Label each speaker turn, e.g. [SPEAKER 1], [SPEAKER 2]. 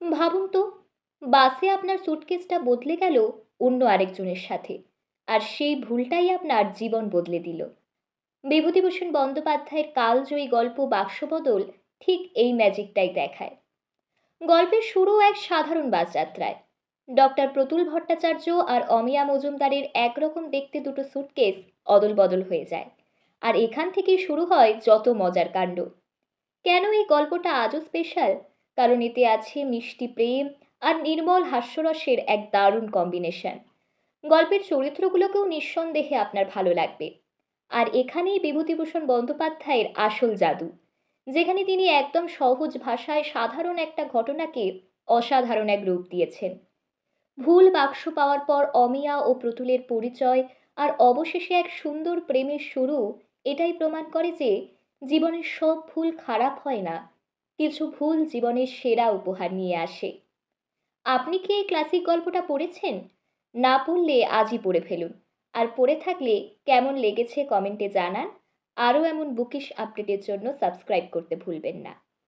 [SPEAKER 1] ভাবুন তো, বাসে আপনার সুটকেসটা বদলে গেল অন্য আরেকজনের সাথে, আর সেই ভুলটাই আপনার জীবন বদলে দিল। বিভূতিভূষণ বন্দ্যোপাধ্যায়ের কালজয়ী গল্প বাক্সবদল ঠিক এই ম্যাজিকটাই দেখায়। গল্পের শুরু এক সাধারণ বাসযাত্রায়। ডক্টর প্রতুল ভট্টাচার্য আর অমিয়া মজুমদারের একরকম দেখতে দুটো সুটকেস অদল বদল হয়ে যায়, আর এখান থেকেই শুরু হয় যত মজার কাণ্ড। কেন এই গল্পটা আজও স্পেশাল? কারণ এতে আছে মিষ্টি প্রেম আর নির্মল হাস্যরসের এক দারুণ কম্বিনেশন। গল্পের চরিত্রগুলোকেও নিঃসন্দেহে আপনার ভালো লাগবে। আর এখানেই বিভূতিভূষণ বন্দ্যোপাধ্যায়ের আসল জাদু, যেখানে তিনি একদম সহজ ভাষায় সাধারণ একটা ঘটনাকে অসাধারণ এক রূপ দিয়েছেন। ভুল বাক্স পাওয়ার পর অমিয়া ও প্রতুলের পরিচয়, আর অবশেষে এক সুন্দর প্রেমের শুরু, এটাই প্রমাণ করে যে জীবনের সব ভুল খারাপ হয় না, কিছু ভুল জীবনের সেরা উপহার নিয়ে আসে। আপনি কি এই ক্লাসিক গল্পটা পড়েছেন? না পড়লে আজই পড়ে ফেলুন। আর পড়ে থাকলে কেমন লেগেছে কমেন্টে জানান। আরও এমন বুকিশ আপডেটের জন্য সাবস্ক্রাইব করতে ভুলবেন না।